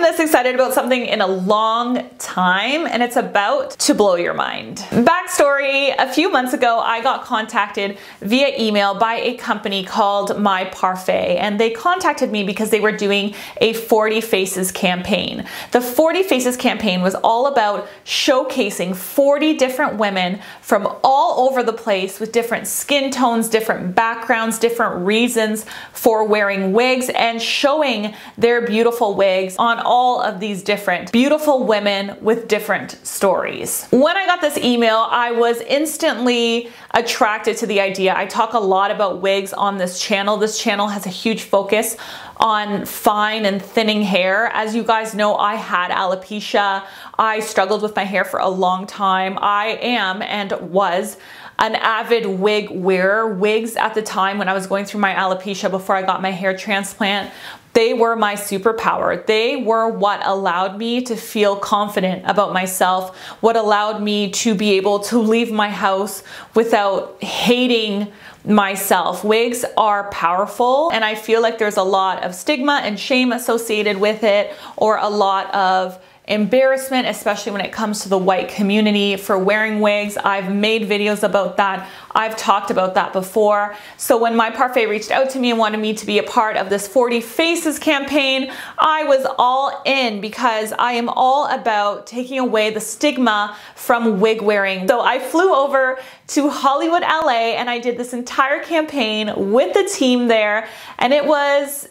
been this excited about something in a long time, and it's about to blow your mind. Backstory, a few months ago, I got contacted via email by a company called My Parfait, and they contacted me because they were doing a 40 Faces campaign. The 40 Faces campaign was all about showcasing 40 different women from all over the place with different skin tones, different backgrounds, different reasons for wearing wigs, and showing their beautiful wigs on all of these different beautiful women with different stories. When I got this email, I was instantly attracted to the idea. I talk a lot about wigs on this channel. This channel has a huge focus on fine and thinning hair. As you guys know, I had alopecia. I struggled with my hair for a long time. I am and was an avid wig wearer. Wigs at the time when I was going through my alopecia before I got my hair transplant, they were my superpower. They were what allowed me to feel confident about myself, what allowed me to be able to leave my house without hating myself. Wigs are powerful, and I feel like there's a lot of stigma and shame associated with it, or a lot of embarrassment, especially when it comes to the white community for wearing wigs. I've made videos about that. I've talked about that before. So when My Parfait reached out to me and wanted me to be a part of this 40 Faces campaign, I was all in because I am all about taking away the stigma from wig wearing. So I flew over to Hollywood, LA, and I did this entire campaign with the team there, and it was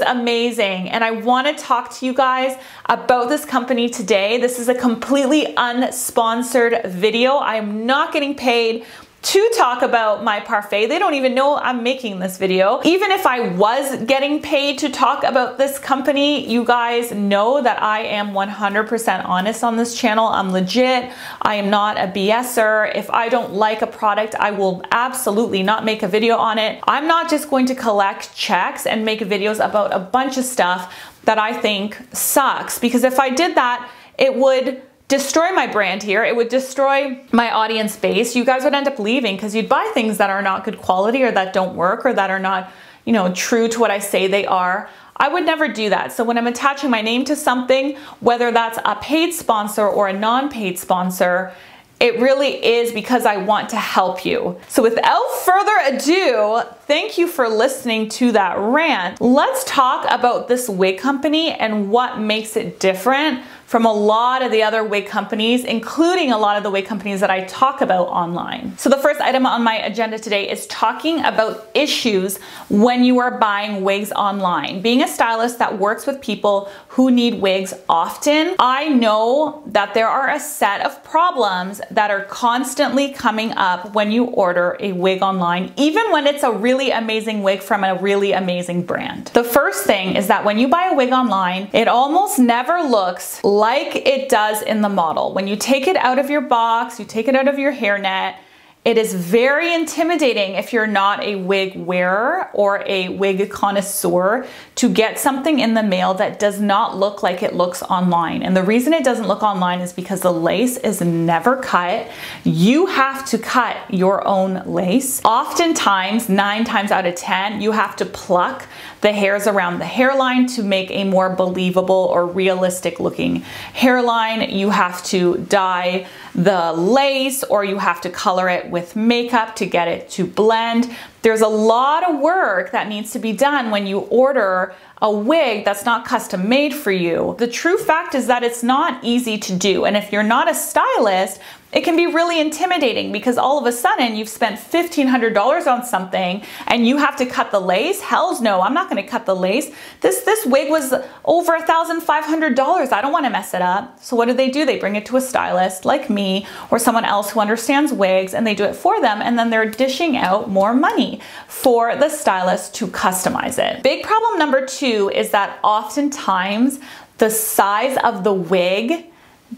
amazing. And I want to talk to you guys about this company today. This is a completely unsponsored video. I am not getting paid to talk about My Parfait. They don't even know I'm making this video. Even if I was getting paid to talk about this company, you guys know that I am 100% honest on this channel. I'm legit. I am not a BSer. If I don't like a product, I will absolutely not make a video on it. I'm not just going to collect checks and make videos about a bunch of stuff that I think sucks, because if I did that, it would destroy my brand here. It would destroy my audience base. You guys would end up leaving because you'd buy things that are not good quality, or that don't work, or that are not, you know, true to what I say they are. I would never do that. So when I'm attaching my name to something, whether that's a paid sponsor or a non-paid sponsor, it really is because I want to help you. So without further ado, thank you for listening to that rant. Let's talk about this wig company and what makes it different from a lot of the other wig companies, including a lot of the wig companies that I talk about online. So the first item on my agenda today is talking about issues when you are buying wigs online. Being a stylist that works with people who need wigs often, I know that there are a set of problems that are constantly coming up when you order a wig online, even when it's a really amazing wig from a really amazing brand. The first thing is that when you buy a wig online, it almost never looks like it does in the model. When you take it out of your box, you take it out of your hairnet, it is very intimidating if you're not a wig wearer or a wig connoisseur to get something in the mail that does not look like it looks online. And the reason it doesn't look online is because the lace is never cut. You have to cut your own lace. Oftentimes, 9 times out of 10, you have to pluck the hairs around the hairline to make a more believable or realistic looking hairline. You have to dye the lace, or you have to color it with makeup to get it to blend. There's a lot of work that needs to be done when you order a wig that's not custom made for you. The true fact is that it's not easy to do. And if you're not a stylist, it can be really intimidating because all of a sudden you've spent $1,500 on something and you have to cut the lace. Hells no, I'm not going to cut the lace. This wig was over $1,500. I don't want to mess it up. So what do? They bring it to a stylist like me or someone else who understands wigs, and they do it for them, and then they're dishing out more money for the stylist to customize it. Big problem number 2 is that oftentimes the size of the wig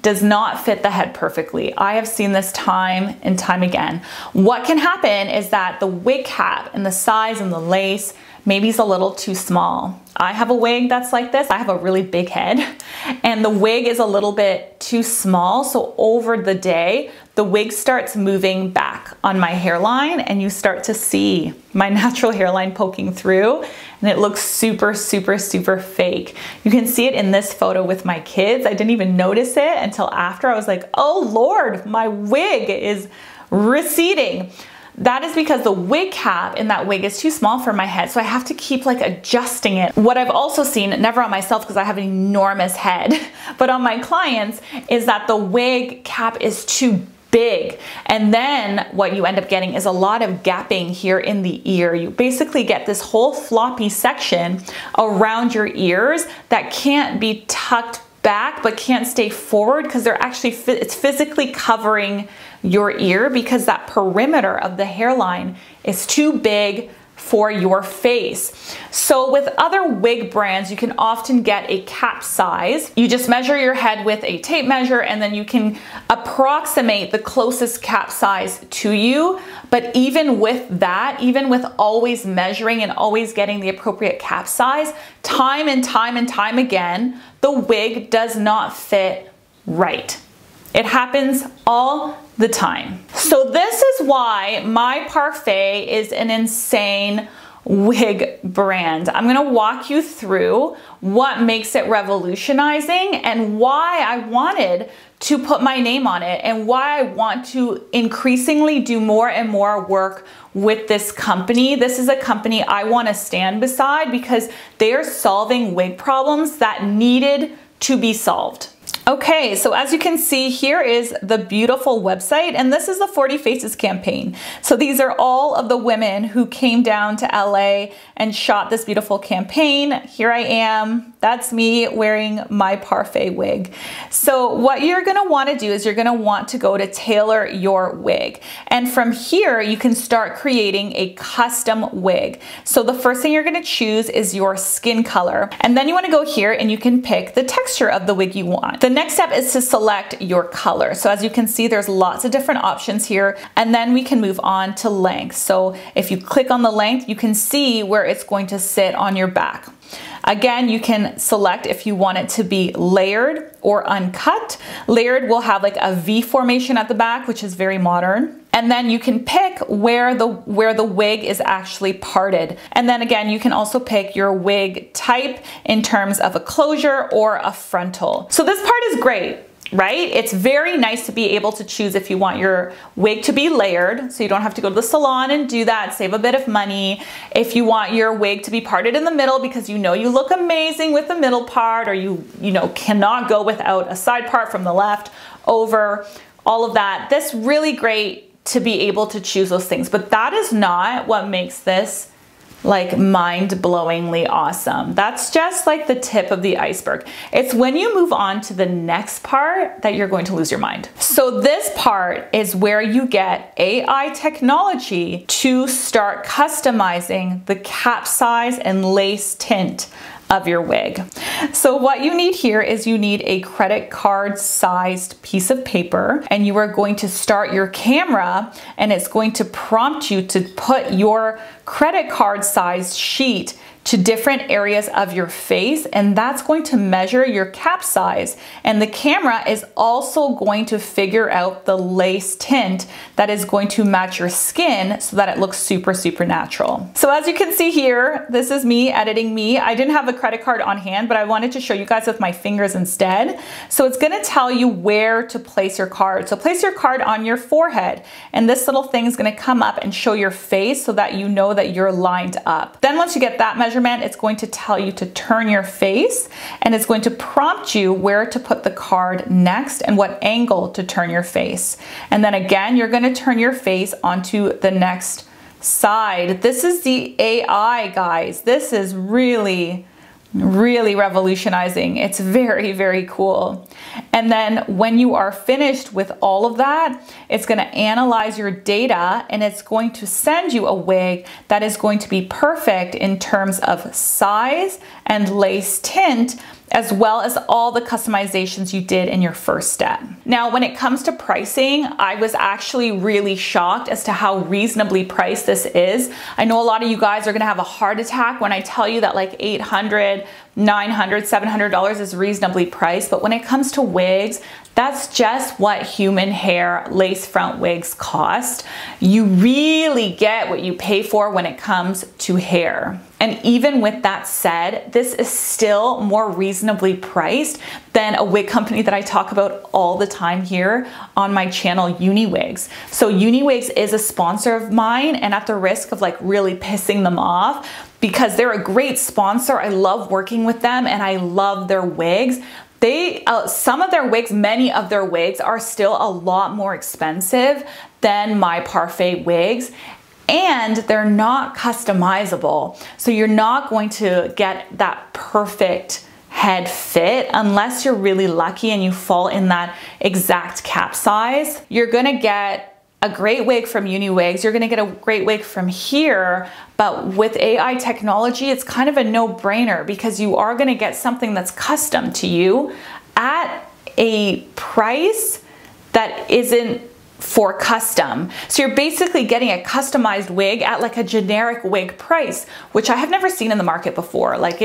does not fit the head perfectly. I have seen this time and time again. What can happen is that the wig cap and the size and the lace maybe is a little too small. I have a wig that's like this. I have a really big head and the wig is a little bit too small. So over the day, the wig starts moving back on my hairline and you start to see my natural hairline poking through. and it looks super, super, super fake. You can see it in this photo with my kids. I didn't even notice it until after. I was like, oh Lord, my wig is receding. That is because the wig cap in that wig is too small for my head, so I have to keep like adjusting it. What I've also seen, never on myself because I have an enormous head, but on my clients, is that the wig cap is too big. And then what you end up getting is a lot of gapping here in the ear. You basically get this whole floppy section around your ears that can't be tucked back but can't stay forward because they're actually, it's physically covering your ear because that perimeter of the hairline is too big for your face. So with other wig brands, you can often get a cap size. You just measure your head with a tape measure and then you can approximate the closest cap size to you. But even with that, even with always measuring and always getting the appropriate cap size, time and time and time again, the wig does not fit right. It happens all the time. So this is why My Parfait is an insane wig brand. I'm gonna walk you through what makes it revolutionizing and why I wanted to put my name on it and why I want to increasingly do more and more work with this company. This is a company I want to stand beside because they are solving wig problems that needed to be solved. Okay, so as you can see, here is the beautiful website, and this is the 40 Faces campaign. So these are all of the women who came down to LA and shot this beautiful campaign. Here I am, that's me wearing my Parfait wig. So what you're gonna wanna do is you're gonna want to go to tailor your wig. And from here, you can start creating a custom wig. So the first thing you're gonna choose is your skin color. And then you wanna go here and you can pick the texture of the wig you want. The next step is to select your color. So as you can see, there's lots of different options here, and then we can move on to length. So if you click on the length, you can see where it's going to sit on your back. Again, you can select if you want it to be layered or uncut. Layered will have like a V formation at the back, which is very modern. And then you can pick where the wig is actually parted. And then again, you can also pick your wig type in terms of a closure or a frontal. So this part is great, right? It's very nice to be able to choose if you want your wig to be layered, so you don't have to go to the salon and do that, save a bit of money. If you want your wig to be parted in the middle because you know you look amazing with the middle part, or you cannot go without a side part from the left over, all of that. That's really great to be able to choose those things, but that is not what makes this like mind-blowingly awesome. That's just like the tip of the iceberg. It's when you move on to the next part that you're going to lose your mind. So this part is where you get AI technology to start customizing the cap size and lace tint of your wig. So what you need here is you need a credit card sized piece of paper, and you are going to start your camera and it's going to prompt you to put your credit card sized sheet to different areas of your face, and that's going to measure your cap size. And the camera is also going to figure out the lace tint that is going to match your skin so that it looks super, super natural. So as you can see here, this is me editing me. I didn't have a credit card on hand, but I wanted to show you guys with my fingers instead. So it's gonna tell you where to place your card. So place your card on your forehead, and this little thing is gonna come up and show your face so that you know that you're lined up. Then once you get that measurement, it's going to tell you to turn your face, and it's going to prompt you where to put the card next and what angle to turn your face. And then again, you're going to turn your face onto the next side. This is the AI, guys. This is really revolutionizing. It's very, very cool. And then when you are finished with all of that, it's going to analyze your data and it's going to send you a wig that is going to be perfect in terms of size and lace tint, as well as all the customizations you did in your first step. Now, when it comes to pricing, I was actually really shocked as to how reasonably priced this is. I know a lot of you guys are gonna have a heart attack when I tell you that like $800 $900, $700 is reasonably priced, but when it comes to wigs, that's just what human hair lace front wigs cost. You really get what you pay for when it comes to hair. And even with that said, this is still more reasonably priced than a wig company that I talk about all the time here on my channel, Wigs. So Wigs is a sponsor of mine, and at the risk of like really pissing them off, because they're a great sponsor, I love working with them and I love their wigs. Some of their wigs, many of their wigs are still a lot more expensive than My Parfait wigs, and they're not customizable. So you're not going to get that perfect head fit unless you're really lucky and you fall in that exact cap size. You're gonna get a great wig from Wigs, you're gonna get a great wig from here, but with AI technology, it's kind of a no-brainer because you are gonna get something that's custom to you at a price that isn't for custom. So you're basically getting a customized wig at like a generic wig price, which I have never seen in the market before. Like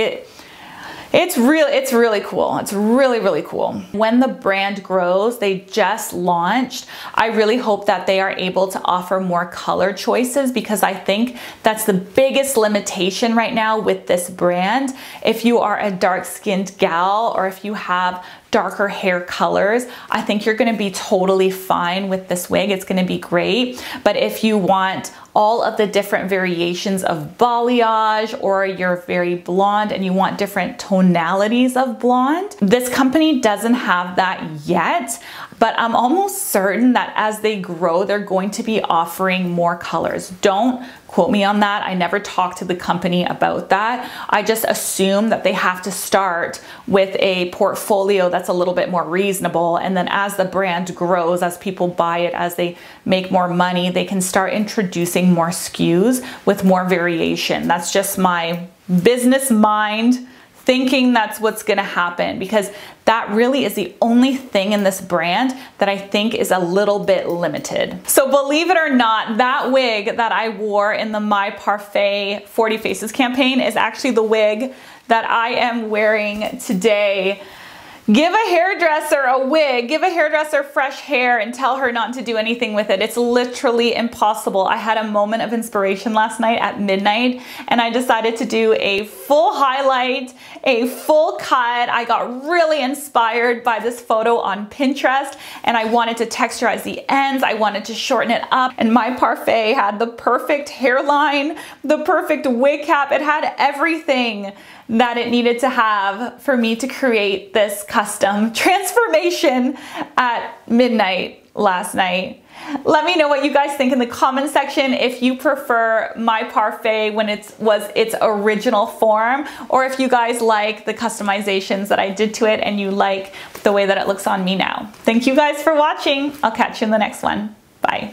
it's really cool. It's really, really cool. When the brand grows, they just launched, I really hope that they are able to offer more color choices, because I think that's the biggest limitation right now with this brand. If you are a dark-skinned gal or if you have darker hair colors, I think you're gonna be totally fine with this wig. It's gonna be great. But if you want all of the different variations of balayage, or you're very blonde and you want different tonalities of blonde, this company doesn't have that yet. But I'm almost certain that as they grow, they're going to be offering more colors. Don't quote me on that. I never talked to the company about that. I just assume that they have to start with a portfolio that's a little bit more reasonable. And then as the brand grows, as people buy it, as they make more money, they can start introducing more SKUs with more variation. That's just my business mind thinking that's what's gonna happen, because that really is the only thing in this brand that I think is a little bit limited. So believe it or not, that wig that I wore in the My Parfait 40 Faces campaign is actually the wig that I am wearing today. Give a hairdresser a wig, give a hairdresser fresh hair and tell her not to do anything with it. It's literally impossible. I had a moment of inspiration last night at midnight and I decided to do a full highlight, a full cut. I got really inspired by this photo on Pinterest and I wanted to texturize the ends. I wanted to shorten it up, and My Parfait had the perfect hairline, the perfect wig cap. It had everything that it needed to have for me to create this custom transformation at midnight last night. Let me know what you guys think in the comment section, if you prefer My Parfait when it was its original form, or if you guys like the customizations that I did to it and you like the way that it looks on me now. Thank you guys for watching. I'll catch you in the next one. Bye.